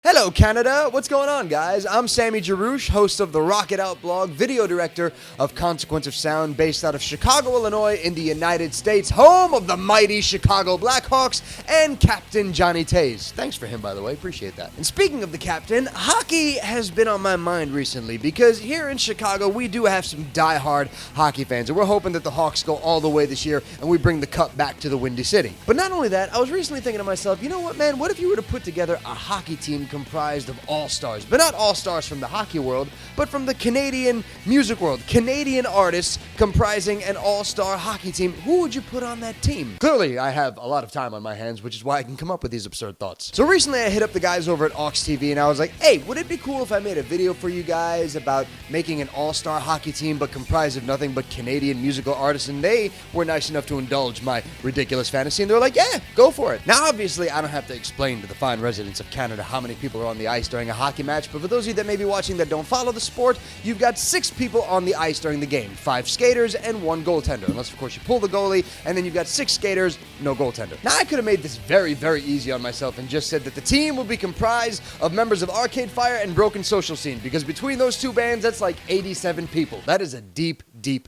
Hello, Canada! What's going on, guys? I'm Sami Jarroush, host of the Rock It Out blog, video director of Consequence of Sound, based out of Chicago, Illinois, in the United States, home of the mighty Chicago Blackhawks and Captain Johnny Tays. Thanks for him, by the way. Appreciate that. And speaking of the captain, hockey has been on my mind recently because here in Chicago, we do have some die-hard hockey fans, and we're hoping that the Hawks go all the way this year and we bring the cup back to the Windy City. But not only that, I was recently thinking to myself, you know what, man? What if you were to put together a hockey team comprised of all-stars, but not all-stars from the hockey world, but from the Canadian music world, Canadian artists comprising an all-star hockey team? Who would you put on that team? Clearly, I have a lot of time on my hands, which is why I can come up with these absurd thoughts. So recently, I hit up the guys over at Aux TV, and I was like, hey, would it be cool if I made a video for you guys about making an all-star hockey team, but comprised of nothing but Canadian musical artists? And they were nice enough to indulge my ridiculous fantasy, and they were like, yeah, go for it. Now, obviously, I don't have to explain to the fine residents of Canada how many people are on the ice during a hockey match, but for those of you that may be watching that don't follow the sport, you've got 6 people on the ice during the game, 5 skaters and 1 goaltender, unless of course you pull the goalie, and then you've got 6 skaters, no goaltender. Now I could have made this very, very easy on myself and just said that the team will be comprised of members of Arcade Fire and Broken Social Scene, because between those 2 bands, that's like 87 people. That is a deep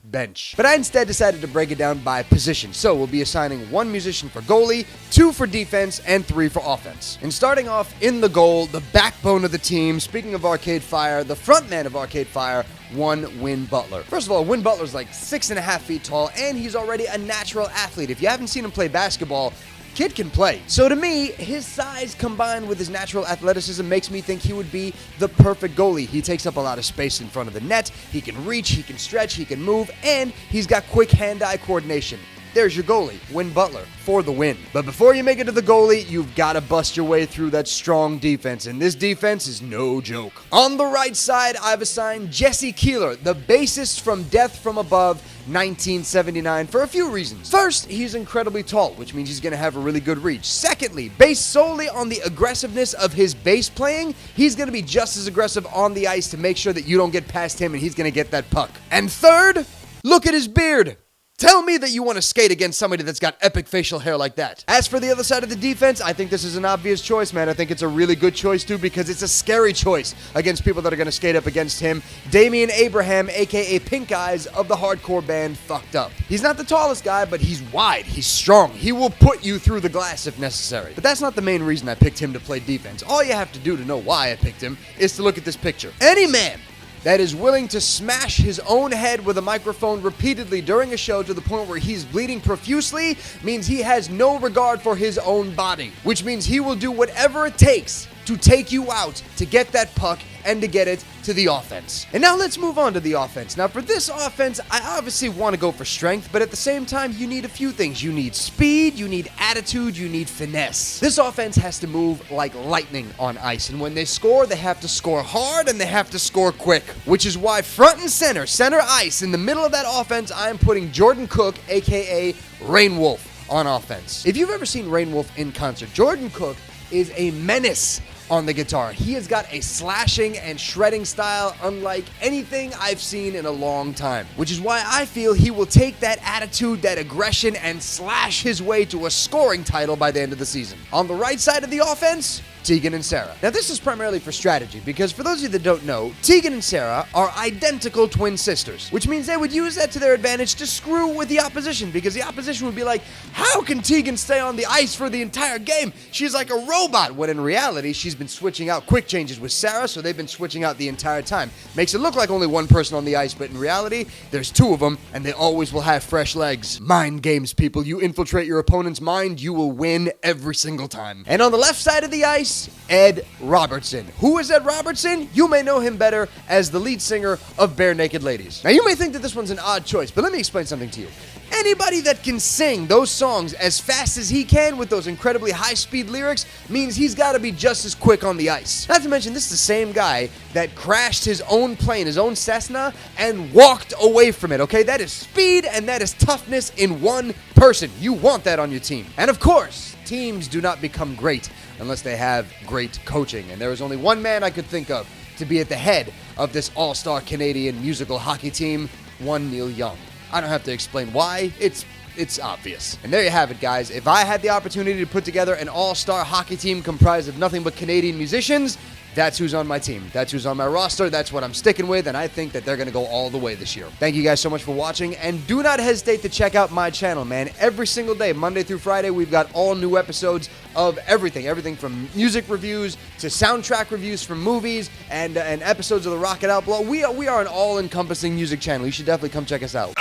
bench. But I instead decided to break it down by position, so we'll be assigning 1 musician for goalie, 2 for defense, and 3 for offense. And starting off in the goal, the backbone of the team, speaking of Arcade Fire, the frontman of Arcade Fire, Win Butler. First of all, Win Butler's like 6.5 feet tall, and he's already a natural athlete. If you haven't seen him play basketball, kid can play. So to me, his size combined with his natural athleticism makes me think he would be the perfect goalie. He takes up a lot of space in front of the net, he can reach, he can stretch, he can move, and he's got quick hand-eye coordination. There's your goalie, Win Butler, for the win. But before you make it to the goalie, you've got to bust your way through that strong defense, and this defense is no joke. On the right side, I've assigned Jesse Keeler, the bassist from Death from Above 1979, for a few reasons. First, he's incredibly tall, which means he's going to have a really good reach. Secondly, based solely on the aggressiveness of his bass playing, he's going to be just as aggressive on the ice to make sure that you don't get past him and he's going to get that puck. And third, look at his beard. Tell me that you want to skate against somebody that's got epic facial hair like that. As for the other side of the defense, I think this is an obvious choice, man. I think it's a really good choice, too, because it's a scary choice against people that are going to skate up against him. Damian Abraham, a.k.a. Pink Eyes, of the hardcore band Fucked Up. He's not the tallest guy, but he's wide. He's strong. He will put you through the glass if necessary. But that's not the main reason I picked him to play defense. All you have to do to know why I picked him is to look at this picture. Any man that is willing to smash his own head with a microphone repeatedly during a show to the point where he's bleeding profusely means he has no regard for his own body, which means he will do whatever it takes to take you out to get that puck and to get it to the offense. And now let's move on to the offense. Now for this offense, I obviously want to go for strength, but at the same time, you need a few things. You need speed, you need attitude, you need finesse. This offense has to move like lightning on ice, and when they score, they have to score hard and they have to score quick, which is why front and center ice, in the middle of that offense, I am putting Jordan Cook, aka Rain Wolf, on offense. If you've ever seen Rain Wolf in concert, Jordan Cook is a menace on the guitar. He has got a slashing and shredding style unlike anything I've seen in a long time, which is why I feel he will take that attitude, that aggression, and slash his way to a scoring title by the end of the season. On the right side of the offense, Tegan and Sarah. Now this is primarily for strategy, because for those of you that don't know, Tegan and Sarah are identical twin sisters, which means they would use that to their advantage to screw with the opposition, because the opposition would be like, how can Tegan stay on the ice for the entire game? She's like a robot, when in reality, she's been switching out quick changes with Sarah, so they've been switching out the entire time. Makes it look like only one person on the ice, but in reality, there's 2 of them, and they always will have fresh legs. Mind games, people. You infiltrate your opponent's mind, you will win every single time. And on the left side of the ice, Ed Robertson. Who is Ed Robertson? You may know him better as the lead singer of Bare Naked Ladies. Now you may think that this one's an odd choice, but let me explain something to you. Anybody that can sing those songs as fast as he can with those incredibly high-speed lyrics means he's got to be just as quick on the ice. Not to mention, this is the same guy that crashed his own plane, his own Cessna, and walked away from it, okay? That is speed and that is toughness in one person. You want that on your team. And of course, teams do not become great unless they have great coaching. And there is only one man I could think of to be at the head of this all-star Canadian musical hockey team, one Neil Young. I don't have to explain why. It's it's obvious. And there you have it, guys. If I had the opportunity to put together an all-star hockey team comprised of nothing but Canadian musicians, that's who's on my team. That's who's on my roster. That's what I'm sticking with, and I think that they're going to go all the way this year. Thank you guys so much for watching, and do not hesitate to check out my channel, man. Every single day, Monday through Friday, we've got all new episodes of everything. Everything from music reviews to soundtrack reviews from movies and episodes of the Rock It Out blog. We are an all-encompassing music channel. You should definitely come check us out.